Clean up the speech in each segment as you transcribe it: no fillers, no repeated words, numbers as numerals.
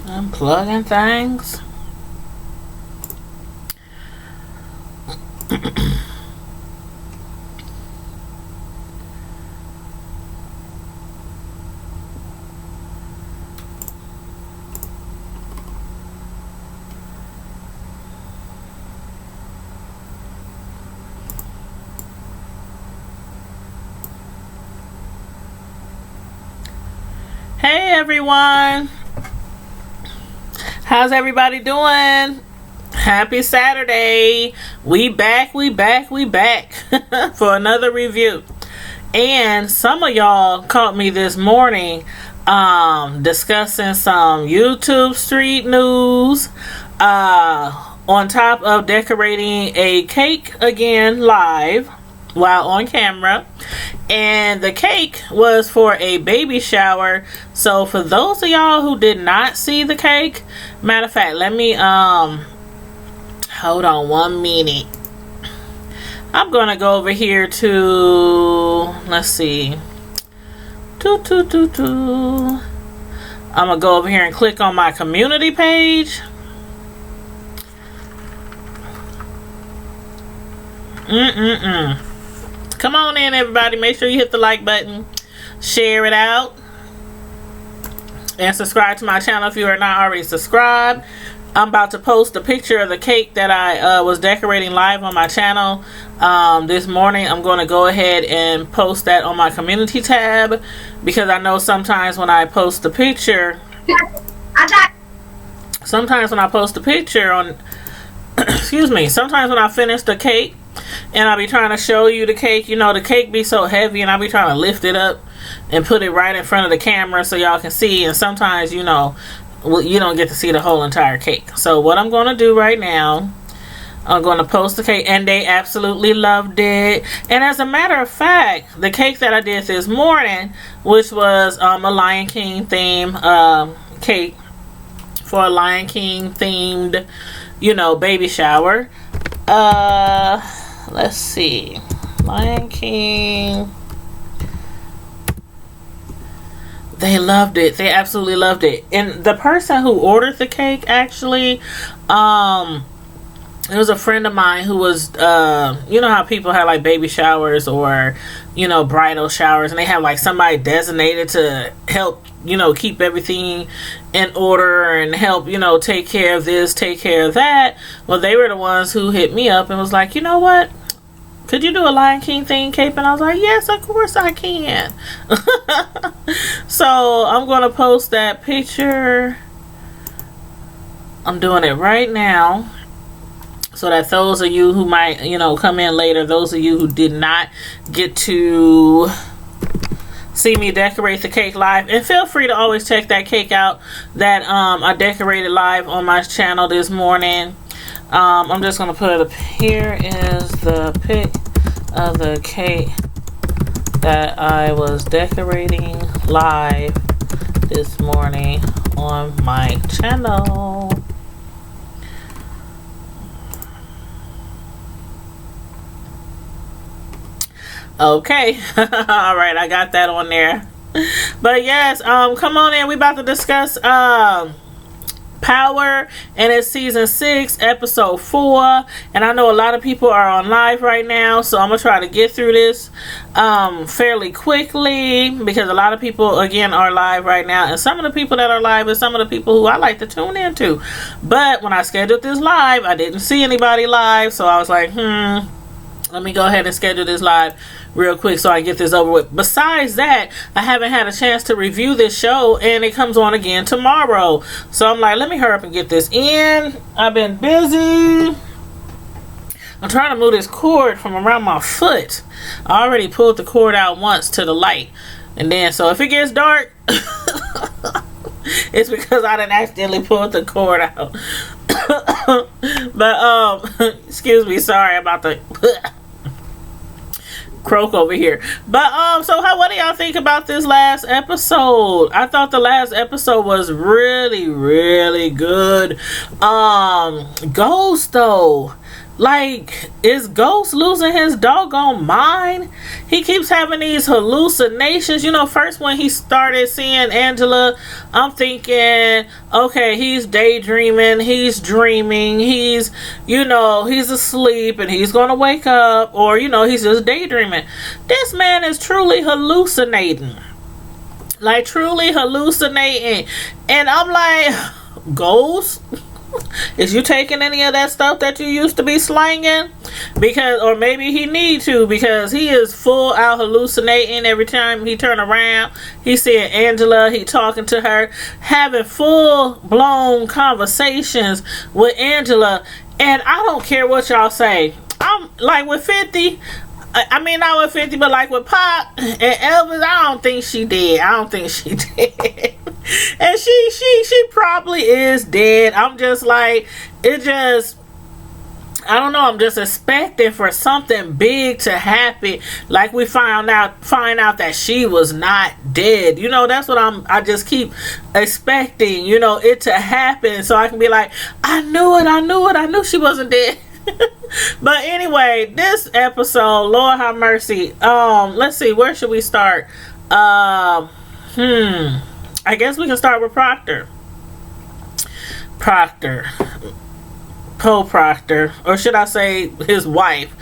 Unplugging things. Hey everyone, how's everybody doing? Happy Saturday. We back for another review. And some of y'all caught me this morning discussing some YouTube street news on top of decorating a cake again live while on camera. And the cake was for a baby shower. So for those of y'all who did not see the cake, matter of fact, let me hold on 1 minute. I'm gonna go over here to, let's see, I'm gonna go over here and click on my community page. Come on in, everybody. Make sure you hit the like button, share it out, and subscribe to my channel if you are not already subscribed. I'm about to post a picture of the cake that I was decorating live on my channel this morning. I'm going to go ahead and post that on my community tab, because I know sometimes when I post the picture, sometimes when I finish the cake, and I'll be trying to show you the cake, you know, the cake be so heavy, and I'll be trying to lift it up and put it right in front of the camera so y'all can see. And sometimes, you know, you don't get to see the whole entire cake. So what I'm going to do right now, I'm going to post the cake, and they absolutely loved it. And as a matter of fact, the cake that I did this morning, which was a Lion King theme cake for a Lion King themed, you know, baby shower. Let's see, Lion King. They loved it. They absolutely loved it. And the person who ordered the cake, actually, it was a friend of mine who was, you know how people have like baby showers or, you know, bridal showers, and they have like somebody designated to help, you know, keep everything in order and help, you know, take care of this, take care of that. Well, they were the ones who hit me up and was like, you know what? Could you do a Lion King theme cake? And I was like, yes, of course I can. So I'm going to post that picture. I'm doing it right now, so that those of you who might, you know, come in later, those of you who did not get to see me decorate the cake live, and feel free to always check that cake out that I decorated live on my channel this morning. I'm just going to put it up. Here is the pic of the cake that I was decorating live this morning on my channel. Okay. All right, I got that on there. But yes, come on in. We about to discuss Power, and it's season 6, episode 4. And I know a lot of people are on live right now, so I'm gonna try to get through this fairly quickly, because a lot of people again are live right now, and some of the people that are live are some of the people who I like to tune into. But when I scheduled this live, I didn't see anybody live, so I was like, let me go ahead and schedule this live real quick so I get this over with. Besides that, I haven't had a chance to review this show, and it comes on again tomorrow. So I'm like, let me hurry up and get this in. I've been busy. I'm trying to move this cord from around my foot. I already pulled the cord out once to the light. And then, so if it gets dark, it's because I didn't accidentally pull the cord out. But, excuse me, sorry about the croak over here. But so what do y'all think about this last episode? I thought the last episode was really good. Ghost though, Like, is Ghost losing his doggone mind? He keeps having these hallucinations. You know, first when he started seeing Angela, I'm thinking, okay, he's daydreaming, he's dreaming, he's, you know, he's asleep and he's gonna wake up, or, you know, he's just daydreaming. This man is truly hallucinating. Like, truly hallucinating. And I'm like, Ghost? Is you taking any of that stuff that you used to be slanging? Because, or maybe he need to, because he is full out hallucinating every time he turn around. He's seeing Angela, he talking to her, having full blown conversations with Angela. And I don't care what y'all say. I'm like, with 50, I mean, not with 50, but like with Pop and Elvis, I don't think she did. I don't think she did. And she probably is dead. I'm just like, it just, I don't know, I'm just expecting for something big to happen. Like we find out that she was not dead. You know, that's what I just keep expecting, you know, it to happen. So I can be like, I knew she wasn't dead. But anyway, this episode, Lord have mercy. Let's see, where should we start? I guess we can start with Proctor. Poe Proctor, or should I say his wife.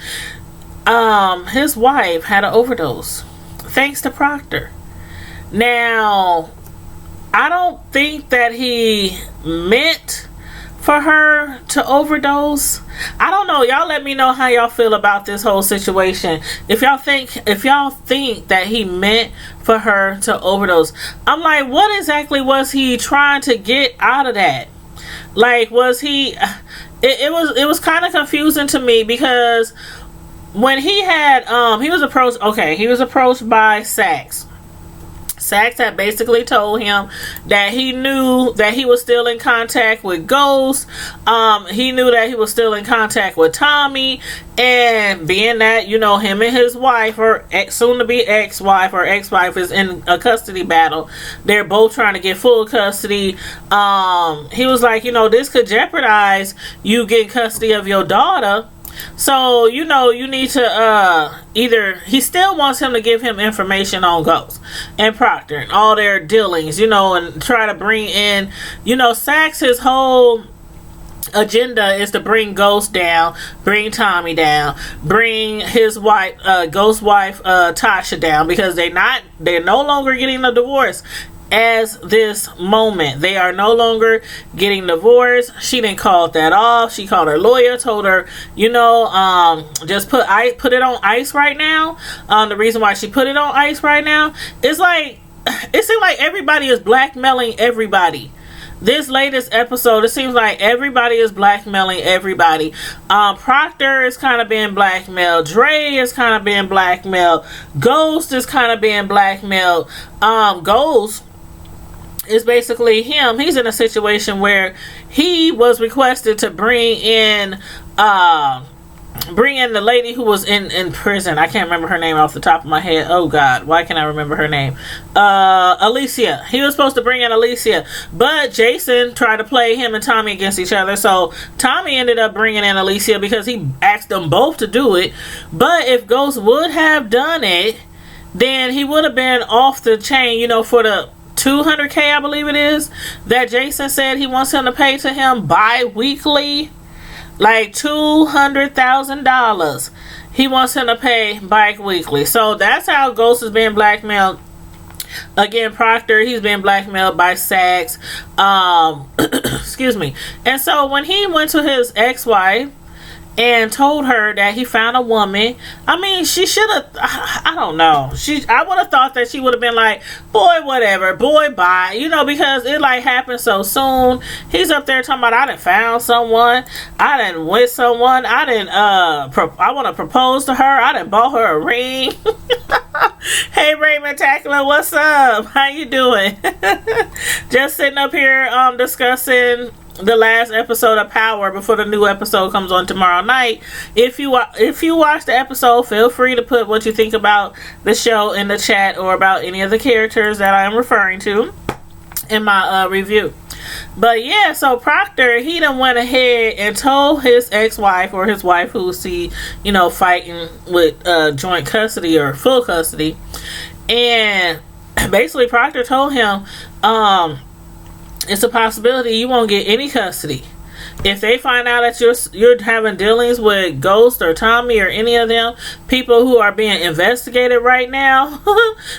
His wife had an overdose thanks to Proctor. Now, I don't think that he meant for her to overdose. I don't know. Y'all let me know how y'all feel about this whole situation. If y'all think that he meant for her to overdose. I'm like, what exactly was he trying to get out of that? Like, was he it was kind of confusing to me, because when he had he was approached by Sax. Sax had basically told him that he knew that he was still in contact with Ghost. He knew that he was still in contact with Tommy. And being that, you know, him and his wife, or soon-to-be ex-wife or ex-wife, is in a custody battle. They're both trying to get full custody. He was like, you know, this could jeopardize you getting custody of your daughter. So, you know, you need to either, he still wants him to give him information on Ghost and Proctor and all their dealings, you know, and try to bring in, you know, Sax, his whole agenda is to bring Ghost down, bring Tommy down, bring his wife, Ghost's wife, Tasha down, because they're no longer getting a divorce. As this moment, they are no longer getting divorced. She didn't call that off. She called her lawyer, told her, you know, just put it on ice right now. The reason why she put it on ice right now is like, it seems like everybody is blackmailing everybody. This latest episode, it seems like everybody is blackmailing everybody. Proctor is kind of being blackmailed. Dre is kind of being blackmailed. Ghost is kind of being blackmailed. Ghost is basically him. He's in a situation where he was requested to bring in the lady who was in prison. I can't remember her name off the top of my head. Oh God, why can't I remember her name? Alicia. He was supposed to bring in Alicia, but Jason tried to play him and Tommy against each other. So Tommy ended up bringing in Alicia because he asked them both to do it. But if Ghost would have done it, then he would have been off the chain, you know, for the $200K, I believe it is, that Jason said he wants him to pay to him bi-weekly. Like $200,000 he wants him to pay bi-weekly. So that's how Ghost is being blackmailed. Again, Proctor, he's being blackmailed by Sax. Excuse me. And so when he went to his ex-wife and told her that he found a woman, I mean, she should have, I don't know, I would have thought that she would have been like, boy, whatever, boy, bye, you know, because it like happened so soon. He's up there talking about, I done found someone, I done with someone, I done I want to propose to her, I done bought her a ring. Hey Raymond Tackler, what's up? How you doing? Just sitting up here discussing the last episode of Power before the new episode comes on tomorrow night. If you watch the episode, feel free to put what you think about the show in the chat, or about any of the characters that I am referring to in my review. But yeah, so Proctor, he done went ahead and told his ex-wife, or his wife who's fighting with joint custody or full custody. And basically Proctor told him, it's a possibility you won't get any custody. If they find out that you're having dealings with Ghost or Tommy or any of them people who are being investigated right now,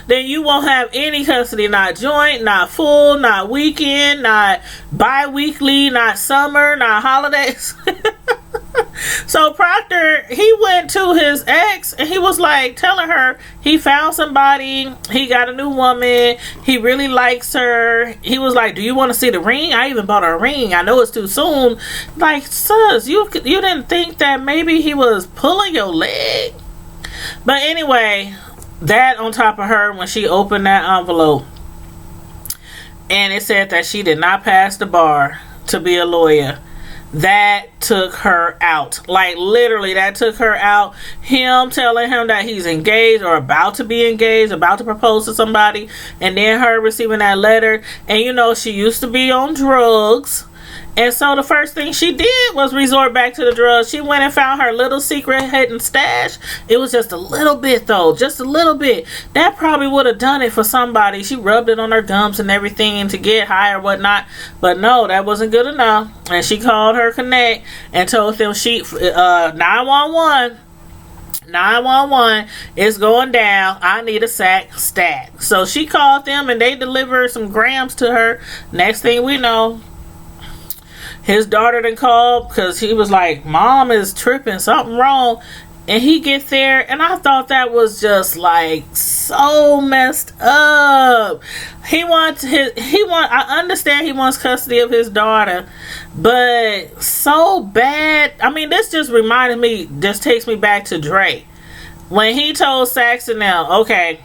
then you won't have any custody. Not joint, not full, not weekend, not bi-weekly, not summer, not holidays. So Proctor, he went to his ex and he was like telling her he found somebody, he got a new woman, he really likes her. He was like, do you want to see the ring? I even bought her a ring. I know it's too soon. Like, sus, you didn't think that maybe he was pulling your leg? But anyway, that on top of her, when she opened that envelope and it said that she did not pass the bar to be a lawyer, that took her out. Like, literally, that took her out. Him telling him that he's engaged or about to be engaged, about to propose to somebody, and then her receiving that letter. And she used to be on drugs. And so the first thing she did was resort back to the drugs. She went and found her little secret hidden stash. It was just a little bit, though. Just a little bit. That probably would have done it for somebody. She rubbed it on her gums and everything to get high or whatnot. But no, that wasn't good enough. And she called her connect and told them 911. 911 is going down. I need a stat. So she called them and they delivered some grams to her. Next thing we know, his daughter done called because he was like, Mom is tripping, something wrong. And he gets there, and I thought that was just like so messed up. I understand he wants custody of his daughter, but so bad. I mean, this just takes me back to Dre. When he told Saxon now, okay,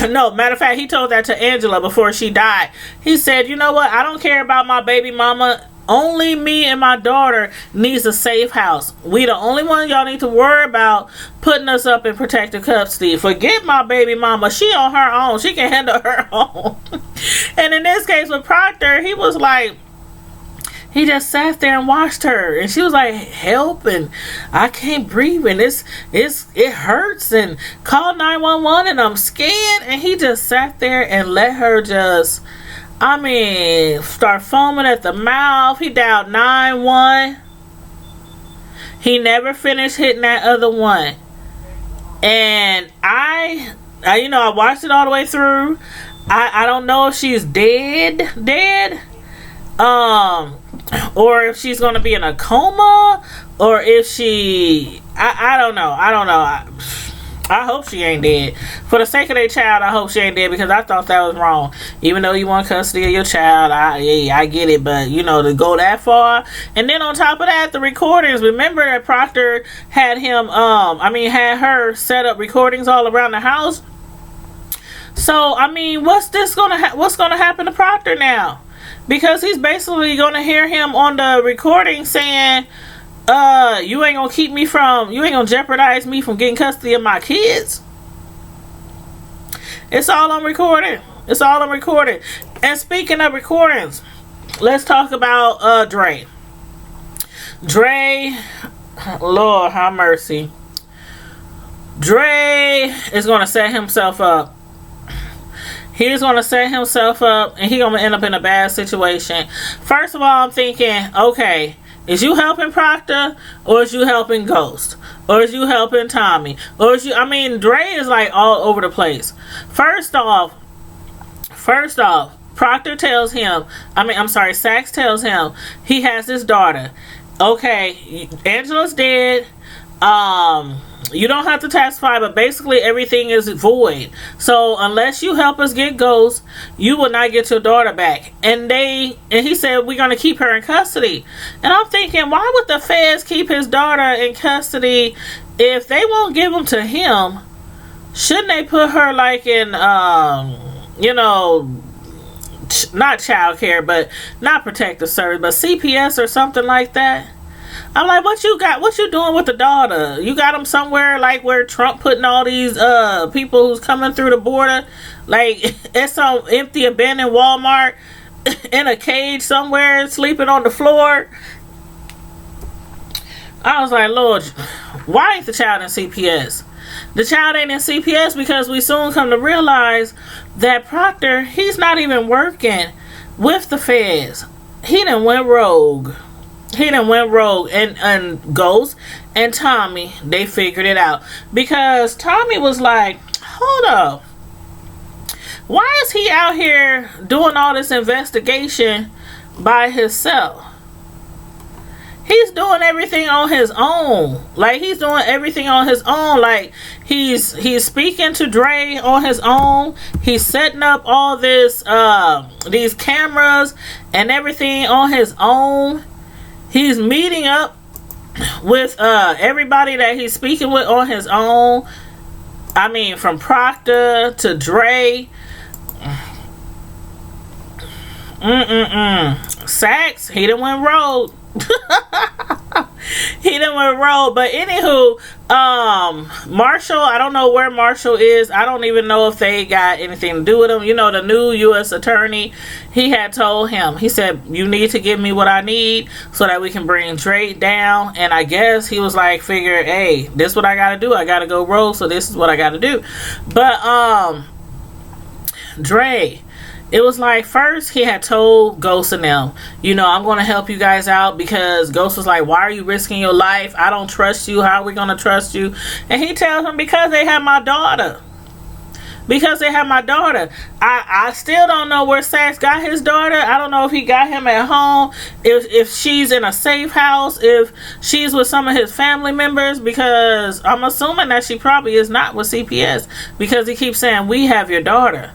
no, matter of fact, he told that to Angela before she died. He said, you know what? I don't care about my baby mama. Only me and my daughter needs a safe house. We the only one y'all need to worry about putting us up in protective custody. Forget my baby mama. She on her own. She can handle her own. And in this case with Proctor, he was like, he just sat there and watched her, and she was like, help, and I can't breathe, and it hurts, and call 911, and I'm scared. And he just sat there and let her just, start foaming at the mouth. He dialed 911. He never finished hitting that other one. And I watched it all the way through. I don't know if she's dead. Or if she's going to be in a coma, or if I don't know. I hope she ain't dead. For the sake of their child, I hope she ain't dead, because I thought that was wrong. Even though you want custody of your child, I get it, but to go that far. And then on top of that, the recordings. Remember that Proctor had had her set up recordings all around the house. So what's gonna happen to Proctor now? Because he's basically gonna hear him on the recording saying, you ain't gonna jeopardize me from getting custody of my kids. It's all on recording. And speaking of recordings, let's talk about Dre. Lord have mercy. Dre is gonna set himself up. He's going to set himself up, and he's going to end up in a bad situation. First of all, I'm thinking, okay, is you helping Proctor, or is you helping Ghost? Or is you helping Tommy? Or is you, Dre is like all over the place. First off, Proctor tells him, Sax tells him he has his daughter. Okay, Angela's dead. You don't have to testify, but basically everything is void. So unless you help us get Ghost, you will not get your daughter back. And he said, we're going to keep her in custody. And I'm thinking, why would the feds keep his daughter in custody if they won't give them to him? Shouldn't they put her like in, not child care, but not protective service, but CPS or something like that? I'm like, what you doing with the daughter? You got them somewhere like where Trump putting all these people who's coming through the border, like at some empty abandoned Walmart, in a cage somewhere, sleeping on the floor. I was like, Lord, why ain't the child in CPS? The child ain't in CPS because we soon come to realize that Proctor, he's not even working with the feds. He done went rogue. And Ghost and Tommy, they figured it out. Because Tommy was like, hold up. Why is he out here doing all this investigation by himself? He's doing everything on his own. Like, he's doing everything on his own. Like, he's speaking to Dre on his own. He's setting up all this, these cameras and everything on his own. He's meeting up with everybody that he's speaking with on his own. I mean, from Proctor to Dre. Sax, he done went rogue. He done went rogue. But anywho, Marshall, I don't know where Marshall is. I don't even know if they got anything to do with him. You know, the new U.S. attorney, he had told him, he said, you need to give me what I need so that we can bring Dre down. And I guess he was like, figure, hey, this is what I gotta do. I gotta go rogue, so this is what I gotta do. But Dre, it was like, first he had told Ghost and them, you know, I'm going to help you guys out, because Ghost was like, why are you risking your life? I don't trust you. How are we going to trust you? And he tells him, because they have my daughter. Because they have my daughter. I still don't know where Sax got his daughter. I don't know if he got him at home, if she's in a safe house, if she's with some of his family members, because I'm assuming that she probably is not with CPS, because he keeps saying, we have your daughter.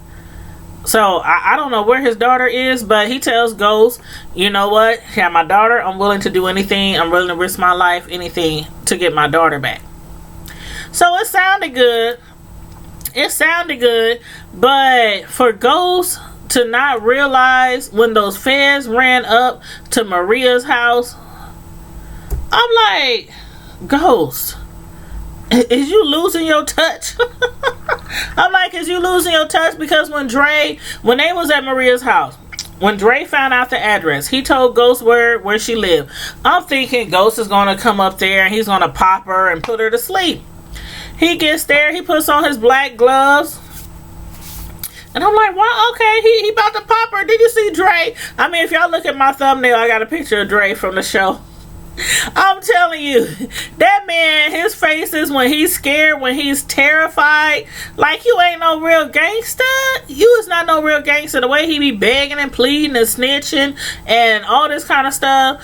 So, I don't know where his daughter is, but he tells Ghost, you know what? Yeah, my daughter, I'm willing to do anything. I'm willing to risk my life, anything, to get my daughter back. So, it sounded good. It sounded good. But for Ghost to not realize when those feds ran up to Maria's house, I'm like, Ghost, is you losing your touch? I'm like, is you losing your touch? Because when they was at Maria's house, when Dre found out the address, he told Ghost where she lived. I'm thinking Ghost is going to come up there and he's going to pop her and put her to sleep. He gets there, he puts on his black gloves. And I'm like, well, okay, he about to pop her. Did you see Dre? I mean, if y'all look at my thumbnail, I got a picture of Dre from the show. I'm telling you, that man, his face is when he's scared, when he's terrified, like you ain't no real gangster. You is not no real gangster. The way he be begging and pleading and snitching and all this kind of stuff.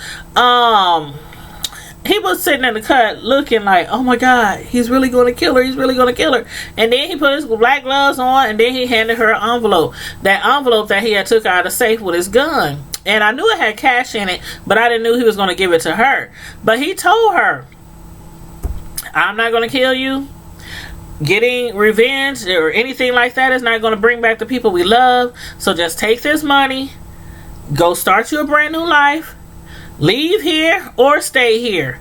He was sitting in the cut looking like, oh my God, he's really going to kill her. He's really going to kill her. And then he put his black gloves on, and then he handed her an envelope. That envelope that he had took out of the safe with his gun. And I knew it had cash in it, but I didn't know he was going to give it to her. But he told her, I'm not going to kill you. Getting revenge or anything like that is not going to bring back the people we love. So just take this money, go start you a brand new life, leave here or stay here.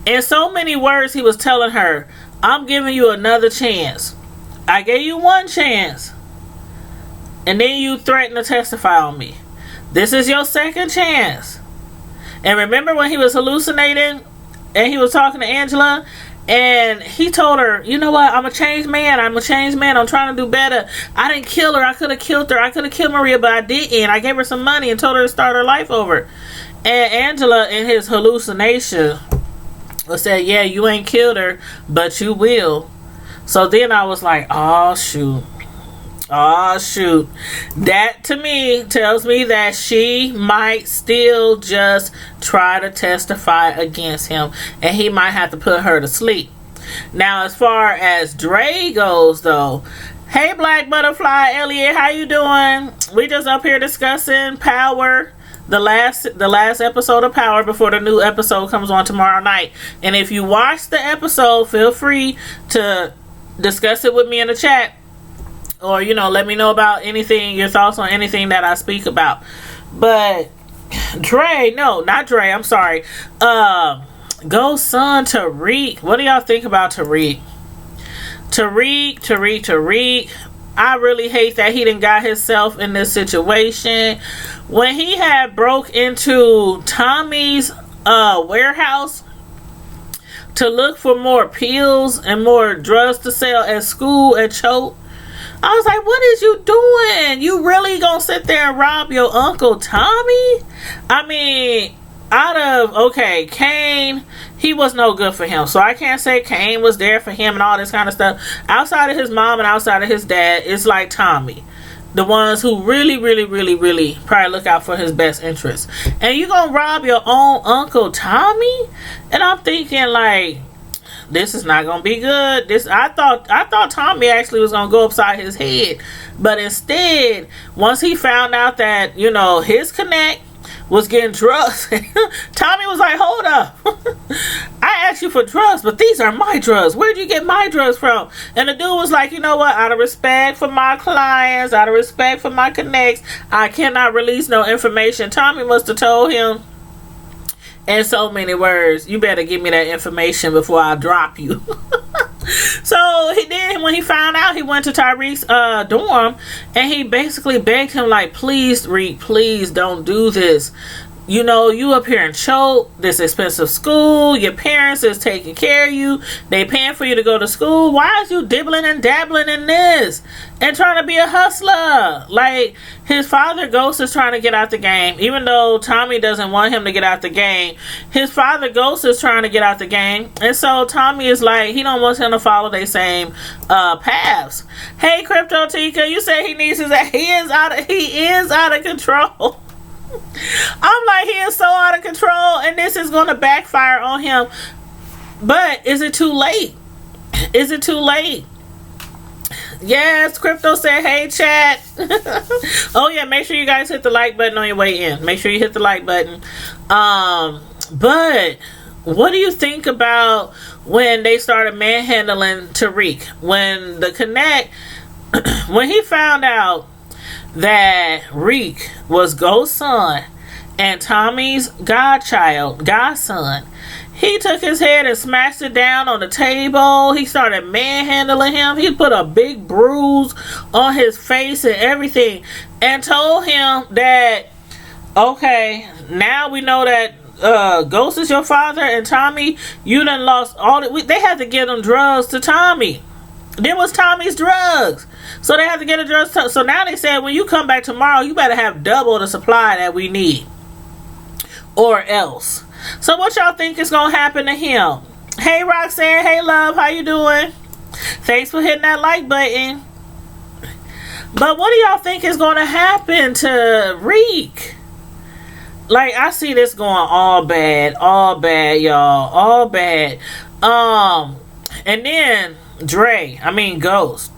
In so many words, he was telling her, I'm giving you another chance. I gave you one chance, and then you threatened to testify on me. This is your second chance. And remember when he was hallucinating and he was talking to Angela, and he told her, you know what, I'm a changed man. I'm a changed man. I'm trying to do better. I didn't kill her. I could have killed her. I could have killed Maria, but I didn't. I gave her some money and told her to start her life over. And Angela, in his hallucination, said, yeah, you ain't killed her, but you will. So then I was like, oh shoot. Oh shoot. That to me tells me that she might still just try to testify against him, and he might have to put her to sleep. Now, as far as Dre goes though, hey Black Butterfly Elliot, how you doing? We just up here discussing Power, the last episode of Power before the new episode comes on tomorrow night. And if you watch the episode, feel free to discuss it with me in the chat. Or, you know, let me know about anything, your thoughts on anything that I speak about. But Dre, no, not Dre, I'm sorry. Ghost son, Tariq. What do y'all think about Tariq? Tariq. I really hate that he didn't got himself in this situation. When he had broke into Tommy's warehouse to look for more pills and more drugs to sell at school at Choate, I was like, what is you doing? You really gonna sit there and rob your Uncle Tommy? I mean, Kane, he was no good for him. So I can't say Kane was there for him and all this kind of stuff. Outside of his mom and outside of his dad, it's like Tommy. The ones who really, really, really, really probably look out for his best interests. And you gonna rob your own Uncle Tommy? And I'm thinking, like, this is not gonna be good. I thought Tommy actually was gonna go upside his head. But instead, once he found out that, his connect was getting drugs, Tommy was like, hold up. I asked you for drugs, but these are my drugs. Where'd you get my drugs from? And the dude was like, you know what? Out of respect for my clients, out of respect for my connects, I cannot release no information. Tommy must have told him in so many words, you better give me that information before I drop you. So he did. When he found out, he went to Tyreek's dorm and he basically begged him, like, please, Reek, please don't do this. You up here in Choate, this expensive school, your parents is taking care of you, they paying for you to go to school. Why is you dibbling and dabbling in this and trying to be a hustler? Like, his father Ghost is trying to get out the game, even though Tommy doesn't want him to get out the game. His father Ghost is trying to get out the game, and so Tommy is like, he don't want him to follow their same paths. Hey, Crypto Tika, you say he needs his. He is out of control. I'm like, he is so out of control, and this is going to backfire on him. But is it too late? Is it too late? Yes, Crypto said, hey, chat. Oh, yeah, make sure you guys hit the like button on your way in. Make sure you hit the like button. But what do you think about when they started manhandling Tariq? When the Connect, when he found out that Reek was Ghost's son and Tommy's godson, he took his head and smashed it down on the table. He started manhandling him. He put a big bruise on his face and everything, and told him that, okay, now we know that Ghost is your father, and Tommy, you done lost all that. They had to give them drugs to Tommy. There was Tommy's drugs. So they had to get the drugs. So now they said, when you come back tomorrow, you better have double the supply that we need. Or else. So what y'all think is going to happen to him? Hey, Roxanne. Hey, love. How you doing? Thanks for hitting that like button. But what do y'all think is going to happen to Reek? Like, I see this going all bad, y'all. All bad. And then Ghost.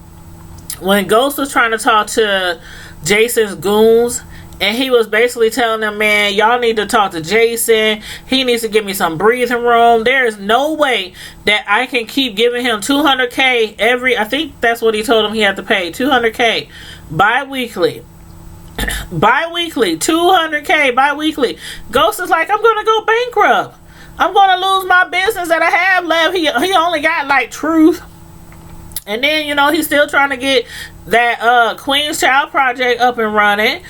When Ghost was trying to talk to Jason's goons, and he was basically telling them, man, y'all need to talk to Jason. He needs to give me some breathing room. There is no way that I can keep giving him $200K I think that's what he told him he had to pay, $200K bi-weekly. Bi-weekly, $200K bi-weekly. Ghost is like, I'm going to go bankrupt. I'm going to lose my business that I have left. He only got, like, Truth. And then, he's still trying to get that Queen's Child Project up and running.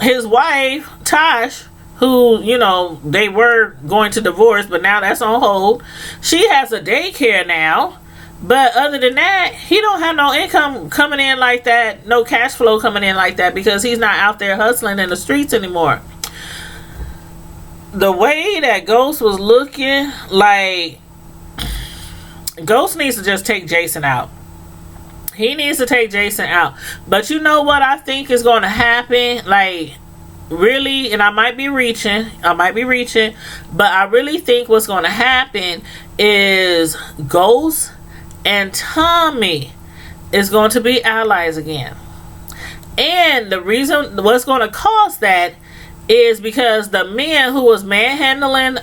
His wife, Tosh, who, they were going to divorce, but now that's on hold. She has a daycare now. But other than that, he don't have no income coming in like that, no cash flow coming in like that, because he's not out there hustling in the streets anymore. The way that Ghost was looking, like, Ghost needs to just take Jason out. He needs to take Jason out. But you know what I think is going to happen? Like, really, and I might be reaching, but I really think what's going to happen is Ghost and Tommy is going to be allies again. And the reason what's going to cause that is because the men who was manhandling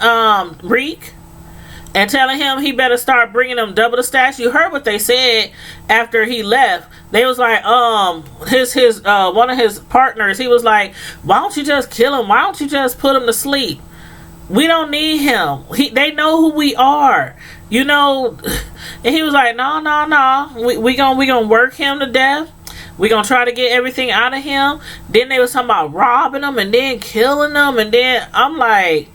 Reek and telling him he better start bringing them double the stats. You heard what they said after he left. They was like, his one of his partners, he was like, why don't you just kill him? Why don't you just put him to sleep? We don't need him. They know who we are. you know, and he was like, no, no, no, we gonna work him to death. We gonna try to get everything out of him. Then they was talking about robbing him and then killing him, and then I'm like,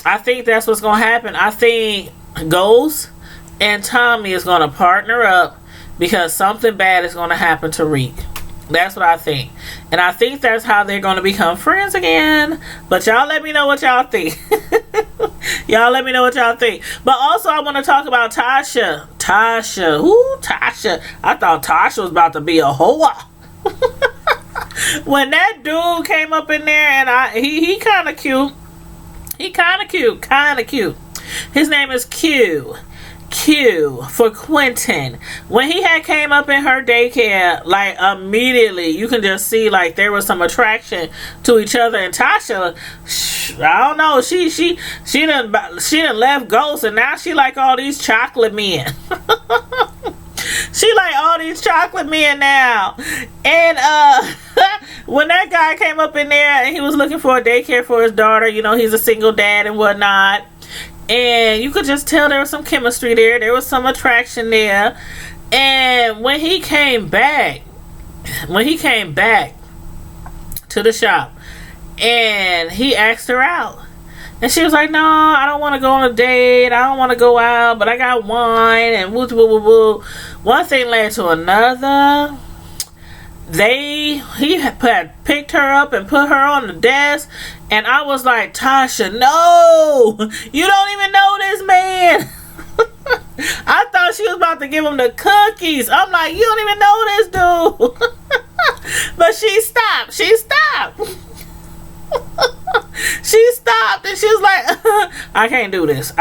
I think that's what's gonna happen. I think Ghost and Tommy is gonna partner up because something bad is gonna happen to Reek. That's what I think. And I think that's how they're going to become friends again. But y'all let me know what y'all think. Y'all let me know what y'all think. But also I want to talk about Tasha. Tasha. Ooh, Tasha. I thought Tasha was about to be a hoa. When that dude came up in there and he kind of cute. He kind of cute. Kind of cute. His name is Q for Quentin. When he had came up in her daycare, like immediately you can just see like there was some attraction to each other. And Tasha, I don't know, she done left Ghost, and now she like all these chocolate men. She like all these chocolate men now. And when that guy came up in there and he was looking for a daycare for his daughter, you know, he's a single dad and whatnot. And you could just tell there was some chemistry there. There was some attraction there. And when he came back to the shop and he asked her out, and she was like, no, I don't want to go on a date. I don't want to go out, but I got wine and woo woo woo woo. One thing led to another. He had picked her up and put her on the desk, and I was like, Tasha, no, you don't even know this man. I thought she was about to give him the cookies. I'm like, you don't even know this dude. But she stopped. She stopped, and she was like, I can't do this.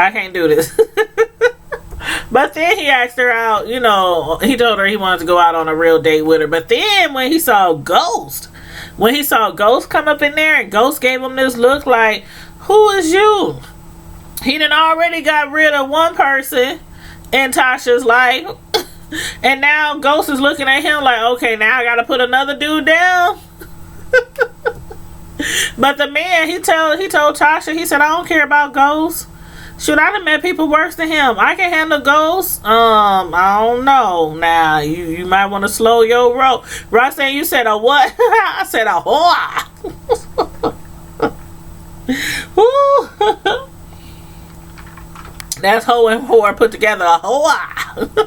But then he asked her out, you know, he told her he wanted to go out on a real date with her. But then when he saw Ghost come up in there and Ghost gave him this look like, who is you? He done already got rid of one person in Tasha's life. And now Ghost is looking at him like, okay, now I gotta put another dude down. But the man, he told Tasha, he said, I don't care about Ghost. Shoot, I done met people worse than him. I can handle Ghosts. I don't know. Now, you might want to slow your roll. Roxanne, you said a what? I said a whore. That's hoe and whore put together, a whore.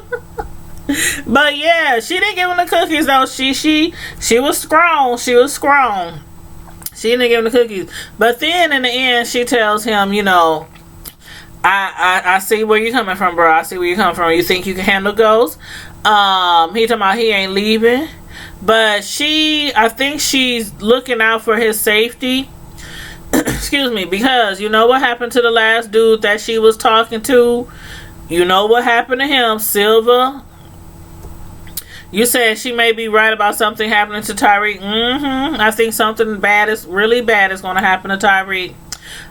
But yeah, she didn't give him the cookies though. She was strong. She didn't give him the cookies. But then in the end, she tells him, you know, I see where you're coming from, bro. I see where you're coming from. You think you can handle Ghost? He talking about he ain't leaving. But I think she's looking out for his safety. Excuse me, because you know what happened to the last dude that she was talking to? You know what happened to him, Silva? You said she may be right about something happening to Tyreek. I think something really bad is going to happen to Tyreek.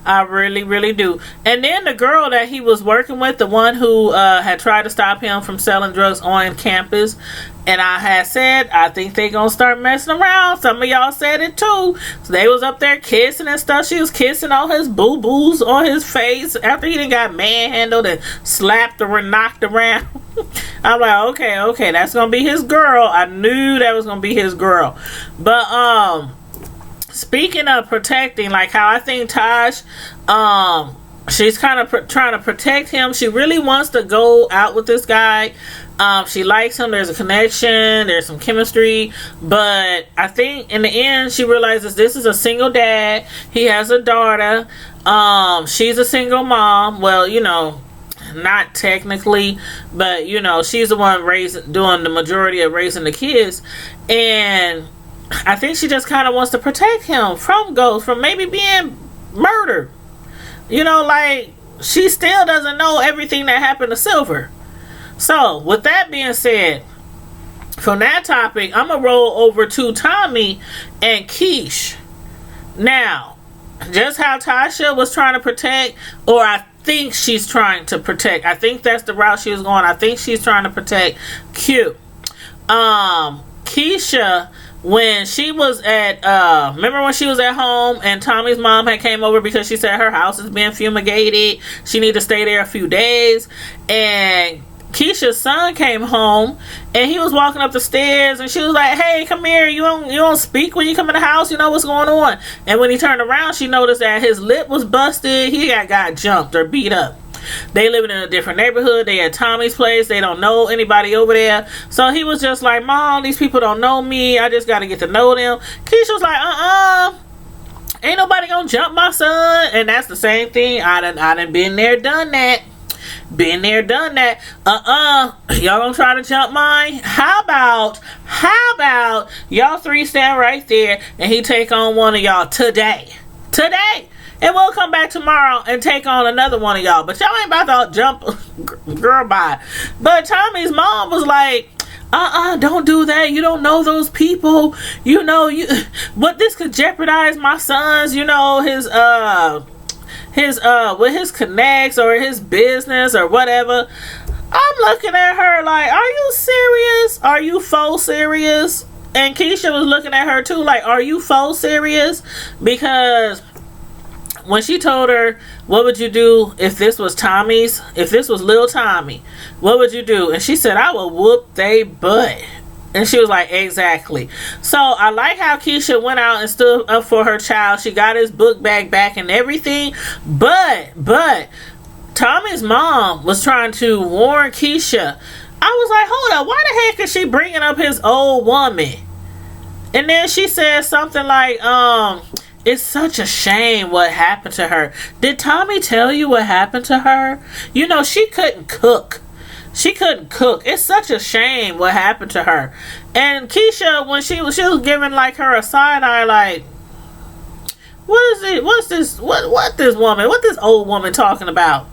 I really, really do. And then the girl that he was working with, the one who had tried to stop him from selling drugs on campus, and I had said, I think they gonna start messing around. Some of y'all said it too. So they was up there kissing and stuff. She was kissing all his boo-boos on his face after he done got manhandled and slapped or knocked around. I'm like, okay, that's gonna be his girl. I knew that was gonna be his girl. But speaking of protecting, like how I think Taj, she's kind of trying to protect him. She really wants to go out with this guy. She likes him. There's a connection. There's some chemistry. But I think in the end, she realizes this is a single dad. He has a daughter. She's a single mom. Well, you know, not technically, but you know, she's the one doing the majority of raising the kids. And I think she just kind of wants to protect him from Ghost, from maybe being murdered. You know, like, she still doesn't know everything that happened to Silver. So, with that being said, from that topic, I'm going to roll over to Tommy and Keish. Now, just how Tasha was trying to protect, or I think she's trying to protect. I think that's the route she was going. I think she's trying to protect Q. Keisha when she was at remember when she was at home and Tommy's mom had came over because she said her house is being fumigated, she need to stay there a few days, and Keisha's son came home and he was walking up the stairs and she was like, hey, come here, you don't speak when you come in the house, you know what's going on? And when he turned around, she noticed that his lip was busted. He got jumped or beat up. They living in a different neighborhood. They at Tommy's place. They don't know anybody over there. So he was just like, Mom, these people don't know me. I just got to get to know them. Keisha was like, ain't nobody gonna jump my son. And that's the same thing. I done been there, done that. Been there, done that. Y'all gonna try to jump mine? How about y'all three stand right there and he take on one of y'all today. And we'll come back tomorrow and take on another one of y'all. But y'all ain't about to jump girl by. But Tommy's mom was like, don't do that. You don't know those people. You know, but this could jeopardize my son's, you know, his with his connects or his business or whatever. I'm looking at her like, are you serious? Are you faux serious? And Keisha was looking at her too like, are you faux serious? Because when she told her, what would you do if this was Lil Tommy, what would you do? And she said, I would whoop they butt. And she was like, exactly. So I like how Keisha went out and stood up for her child. She got his book bag back and everything. But Tommy's mom was trying to warn Keisha. I was like, hold up, why the heck is she bringing up his old woman? And then she said something like, it's such a shame what happened to her. Did Tommy tell you what happened to her? You know, she couldn't cook. It's such a shame what happened to her. And Keisha, when she was giving like her a side eye, like, what this old woman talking about?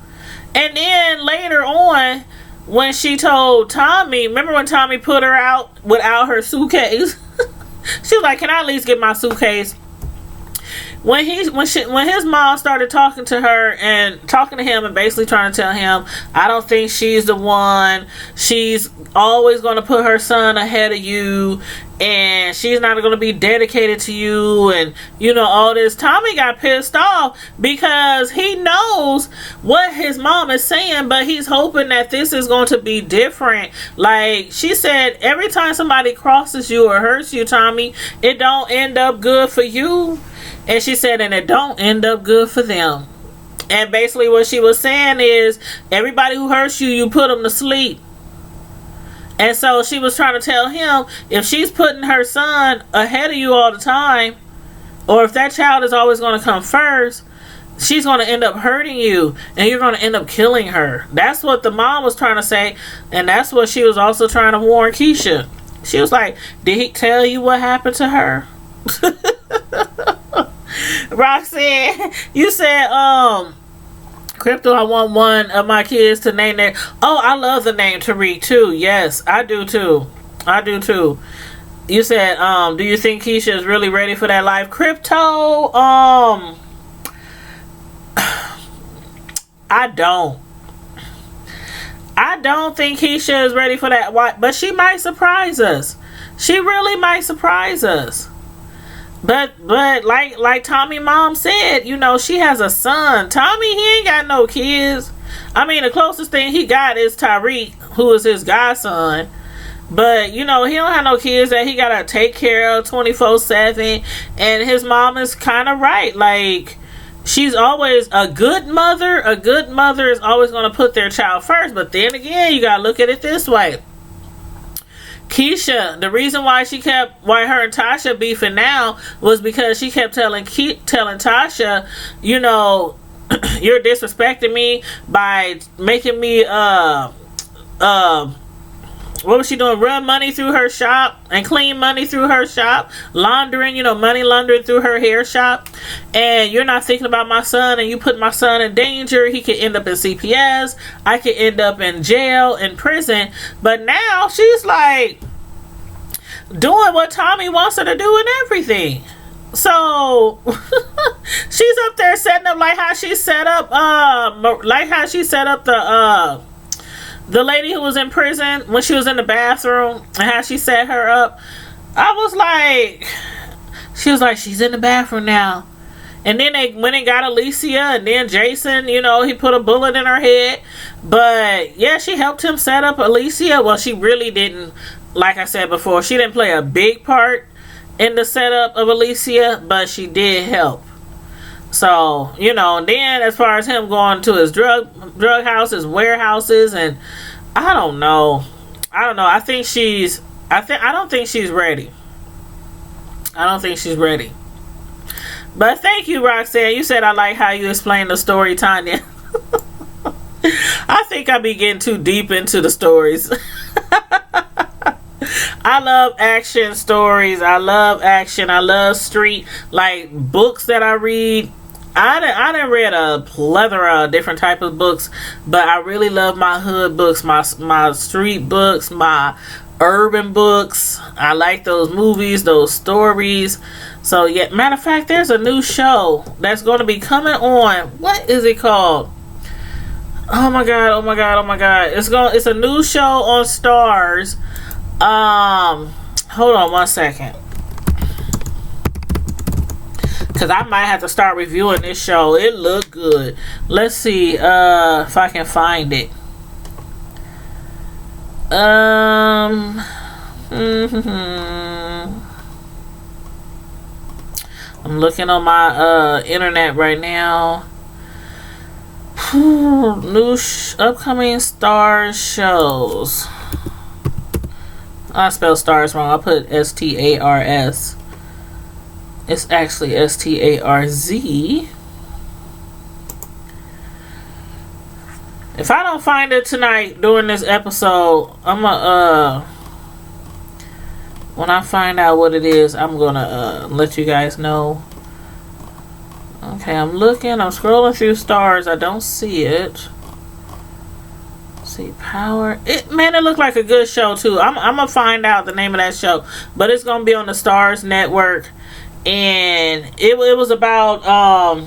And then later on, when she told Tommy, remember when Tommy put her out without her suitcase? She was like, can I at least get my suitcase? When his mom started talking to him and basically trying to tell him, I don't think she's the one. She's always going to put her son ahead of you, and she's not going to be dedicated to you, and you know all this. Tommy got pissed off because he knows what his mom is saying, but he's hoping that this is going to be different. Like she said, every time somebody crosses you or hurts you, Tommy, it don't end up good for you. And she said, and it don't end up good for them. And basically what she was saying is, everybody who hurts you, you put them to sleep. And so she was trying to tell him, if she's putting her son ahead of you all the time, or if that child is always going to come first, she's going to end up hurting you, and you're going to end up killing her. That's what the mom was trying to say, and that's what she was also trying to warn Keisha. She was like, did he tell you what happened to her? Roxanne, you said, Crypto, I want one of my kids to name their... Oh, I love the name Tariq too. Yes, I do too. You said, do you think Keisha is really ready for that life? Crypto, I don't think Keisha is ready for that. But she might surprise us. She really might surprise us. But like Tommy mom said, you know, she has a son. Tommy, he ain't got no kids. I mean, the closest thing he got is Tariq, who is his godson. But, you know, he don't have no kids that he gotta take care of 24/7. And his mom is kind of right. Like, she's always a good mother. A good mother is always going to put their child first. But then again, you gotta look at it this way. Keisha, the reason why her and Tasha beefing now was because she kept telling Tasha, you know, you're disrespecting me by making me what was she doing? Run money through her shop and clean money through her shop, laundering, you know, money laundering through her hair shop. And you're not thinking about my son, and you put my son in danger. He could end up in CPS. I could end up in jail, in prison. But now she's like doing what Tommy wants her to do and everything. So she's up there setting up like how she set up the lady who was in prison when she was in the bathroom, and how she set her up. I was like, she was like, she's in the bathroom now. And then they went and got Alicia, and then Jason, you know, he put a bullet in her head. But yeah, she helped him set up Alicia. Well, she really didn't, like I said before, she didn't play a big part in the setup of Alicia, but she did help. So, you know, then as far as him going to his drug houses, warehouses, and I don't know. I don't think she's ready. I don't think she's ready. But thank you, Roxanne. You said I like how you explained the story, Tanya. I think I be getting too deep into the stories. I love action stories. I love action. I love street, like books that I read. I done read a plethora of different type of books, but I really love my hood books, my street books, my urban books. I like those movies, those stories. So yeah, matter of fact, there's a new show that's going to be coming on. What is it called? Oh my god! It's a new show on Stars. Hold on one second, because I might have to start reviewing this show. It looked good. Let's see if I can find it. I'm looking on my internet right now. New upcoming Stars shows. I spelled stars wrong. I put STARS. It's actually STARZ. If I don't find it tonight during this episode, I'm gonna when I find out what it is, I'm gonna let you guys know. Okay, I'm scrolling through Stars. I don't see it. See, Power. It looked like a good show too. I'm gonna find out the name of that show, but it's gonna be on the Stars Network, and it was about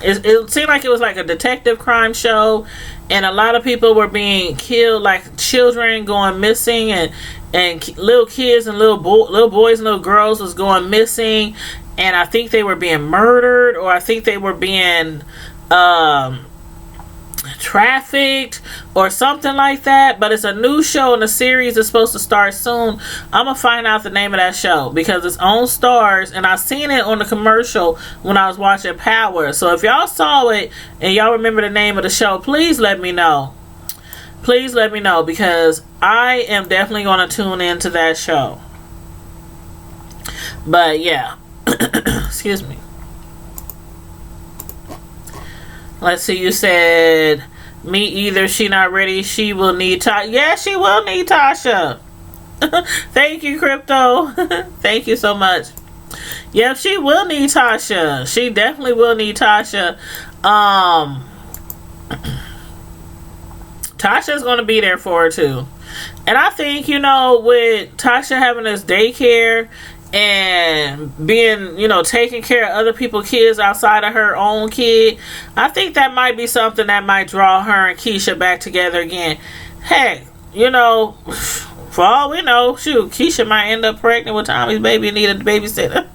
it seemed like it was like a detective crime show, and a lot of people were being killed, like children going missing, and little kids and little boys and little girls was going missing, and I think they were being murdered, or I think they were being trafficked or something like that. But it's a new show, and the series is supposed to start soon. I'm gonna find out the name of that show because it's on Stars, and I seen it on the commercial when I was watching Power. So if y'all saw it and y'all remember the name of the show, please let me know. Please let me know, because I am definitely going to tune into that show. But yeah. Excuse me. Let's see, you said, me either, she not ready, she will need Tasha. Yeah, she will need Tasha. Thank you, Crypto. Thank you so much. Yep, she will need Tasha. She definitely will need Tasha. Tasha's going to be there for her too. And I think, you know, with Tasha having this daycare and being, you know, taking care of other people's kids outside of her own kid, I think that might be something that might draw her and Keisha back together again. Heck, you know, for all we know, shoot, Keisha might end up pregnant with Tommy's baby and need a babysitter.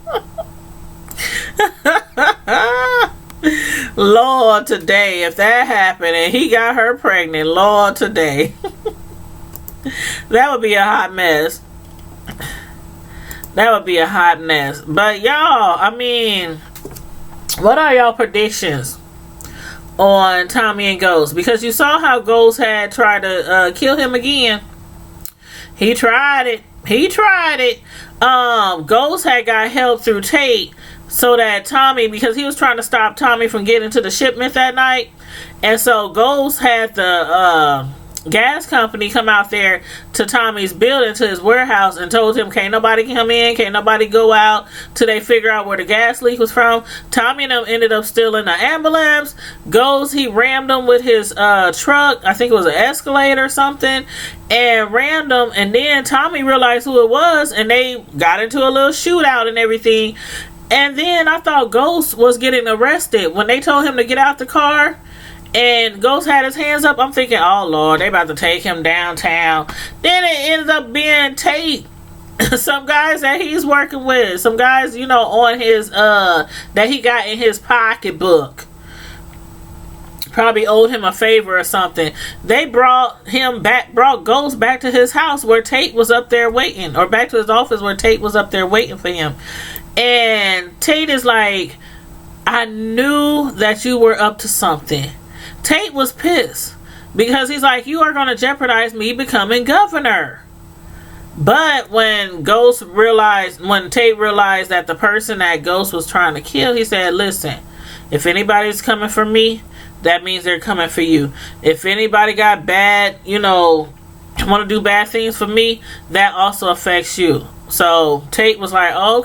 Lord, today, if that happened and he got her pregnant, Lord, today. That would be a hot mess. That would be a hot mess. But y'all, I mean, what are y'all predictions on Tommy and Ghost? Because you saw how Ghost had tried to kill him again. He tried it. Ghost had got help through Tate, so that Tommy, because he was trying to stop Tommy from getting to the shipment that night, and so Ghost had the gas company come out there to Tommy's building, to his warehouse, and told him can't nobody come in, can't nobody go out till they figure out where the gas leak was from. Tommy and them ended up stealing the ambulance. Ghost, he rammed them with his truck, I think it was an Escalade or something, and rammed them, and then Tommy realized who it was, and they got into a little shootout and everything. And then I thought Ghost was getting arrested when they told him to get out the car, and Ghost had his hands up. I'm thinking, oh Lord, they about to take him downtown. Then it ended up being Tate some guys that he's working with, some guys, you know, on his that he got in his pocketbook, probably owed him a favor or something. They brought Ghost back to his house where Tate was up there waiting, or back to his office where Tate was up there waiting for him. And Tate is like, I knew that you were up to something. Tate was pissed because he's like, you are going to jeopardize me becoming governor. But when Tate realized that the person that Ghost was trying to kill, he said, listen, if anybody's coming for me, that means they're coming for you. If anybody got bad, you know, want to do bad things for me, that also affects you. So Tate was like, oh,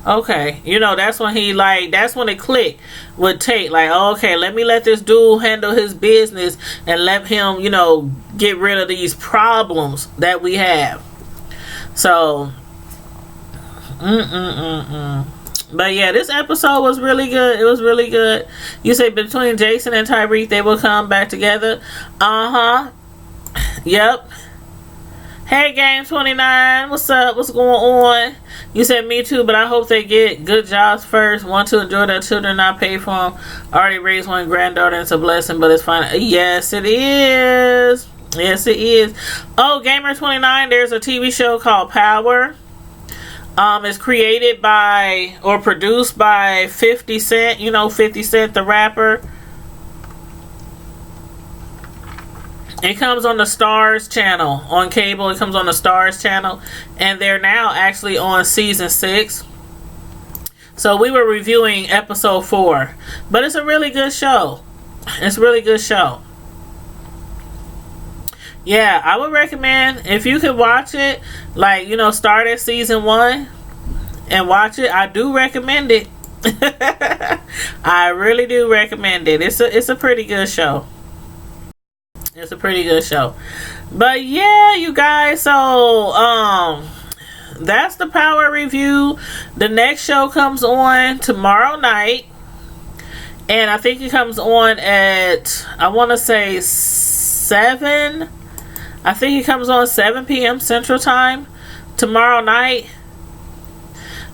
okay. You know, that's when it clicked with Tate. Like, oh, okay, let this dude handle his business and let him, you know, get rid of these problems that we have. So, But yeah, this episode was really good. It was really good. You say between Jason and Tyreek, they will come back together. Yep. Hey, Game 29. What's up? What's going on? You said me too, but I hope they get good jobs first. Want to enjoy their children, not pay for them. Already raised one granddaughter. It's a blessing, but it's fine. Yes, it is. Yes, it is. Oh, Gamer 29. There's a TV show called Power. It's created by or produced by 50 Cent. You know 50 Cent, the rapper. It comes on the Stars channel on cable. It comes on the Stars channel, and they're now actually on season 6. So we were reviewing episode 4, but it's a really good show. It's a really good show. Yeah, I would recommend, if you could watch it, like, you know, start at season 1 and watch it. I do recommend it. I really do recommend it. It's a pretty good show. It's a pretty good show. But yeah, you guys, so that's the Power review. The next show comes on tomorrow night, and I think it comes on at, I want to say 7. I think it comes on 7 p.m. Central Time tomorrow night.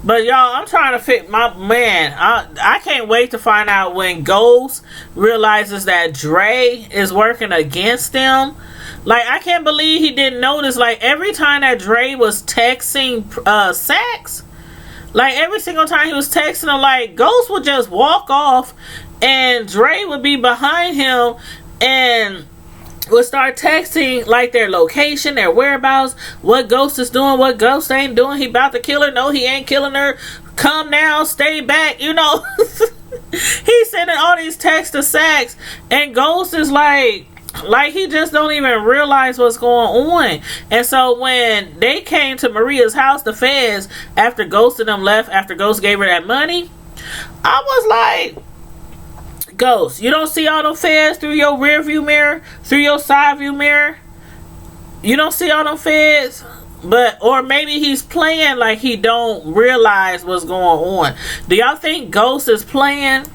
But y'all, I'm trying to fit my man. I can't wait to find out when Ghost realizes that Dre is working against them. Like, I can't believe he didn't notice. Like, every time that Dre was texting Sax, like every single time he was texting him, like Ghost would just walk off, and Dre would be behind him and would start texting like their location, their whereabouts, what Ghost is doing, what Ghost ain't doing. He about to kill her. No, he ain't killing her. Come now, stay back. You know, he's sending all these texts to Sax, and Ghost is like he just don't even realize what's going on. And so when they came to Maria's house, the feds, after Ghost and them left, after Ghost gave her that money, I was like, Ghost, you don't see all them feds through your rear view mirror, through your side view mirror? You don't see all them feds? But, or maybe he's playing like he don't realize what's going on. Do y'all think Ghost is playing?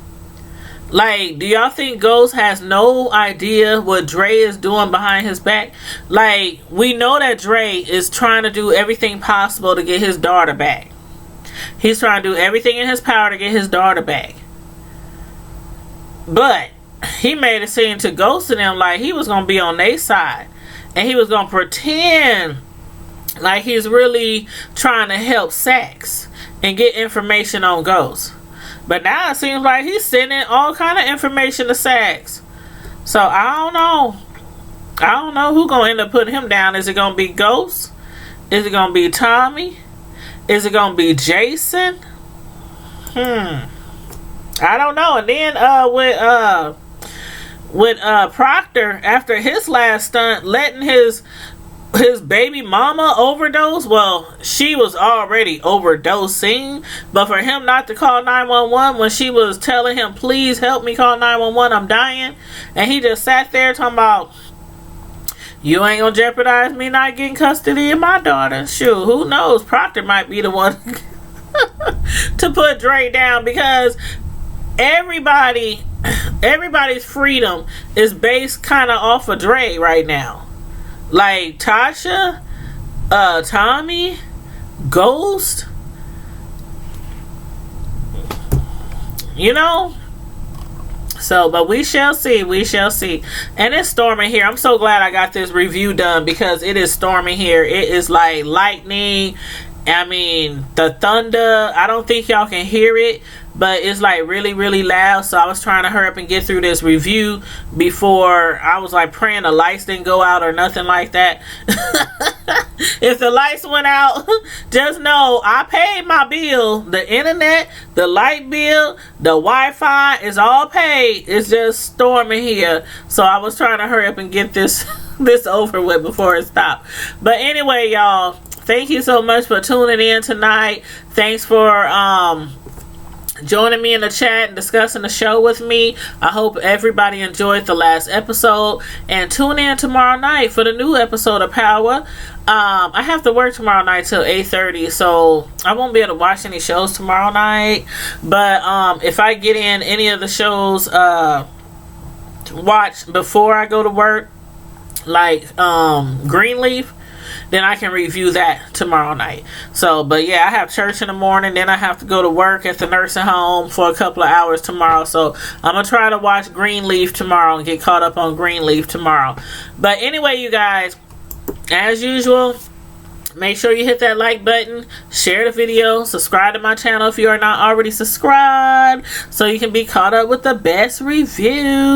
Like, do y'all think Ghost has no idea what Dre is doing behind his back? Like, we know that Dre is trying to do everything possible to get his daughter back. He's trying to do everything in his power to get his daughter back. But he made it seem to Ghost and them like he was going to be on their side. And he was going to pretend like he's really trying to help Sax and get information on Ghost. But now it seems like he's sending all kind of information to Sax. So I don't know. I don't know who's going to end up putting him down. Is it going to be Ghost? Is it going to be Tommy? Is it going to be Jason? I don't know. And then with Proctor, after his last stunt, letting his baby mama overdose. Well, she was already overdosing, but for him not to call 911 when she was telling him, please help me, call 911, I'm dying, and he just sat there talking about, you ain't gonna jeopardize me not getting custody of my daughter. Shoot, who knows? Proctor might be the one to put Dre down, because everybody's freedom is based kind of off of Dre right now. Like Tasha, Tommy, Ghost, you know. So, but we shall see. We shall see. And it's storming here. I'm so glad I got this review done because it is storming here. It is like lightning. I mean, the thunder. I don't think y'all can hear it, but it's like really, really loud. So I was trying to hurry up and get through this review before I was like praying the lights didn't go out or nothing like that. If the lights went out, just know I paid my bill. The internet, the light bill, the Wi-Fi is all paid. It's just storming here. So I was trying to hurry up and get this this over with before it stopped. But anyway, y'all, thank you so much for tuning in tonight. Thanks for joining me in the chat and discussing the show with me. I hope everybody enjoyed the last episode, and tune in tomorrow night for the new episode of Power. I have to work tomorrow night till 8:30, so I won't be able to watch any shows tomorrow night, but if I get in any of the shows to watch before I go to work, like Greenleaf, then I can review that tomorrow night. So, but yeah, I have church in the morning, then I have to go to work at the nursing home for a couple of hours tomorrow. So I'm gonna try to watch Greenleaf tomorrow and get caught up on Greenleaf tomorrow. But anyway, you guys, as usual, make sure you hit that like button, share the video, subscribe to my channel if you are not already subscribed, so you can be caught up with the best reviews.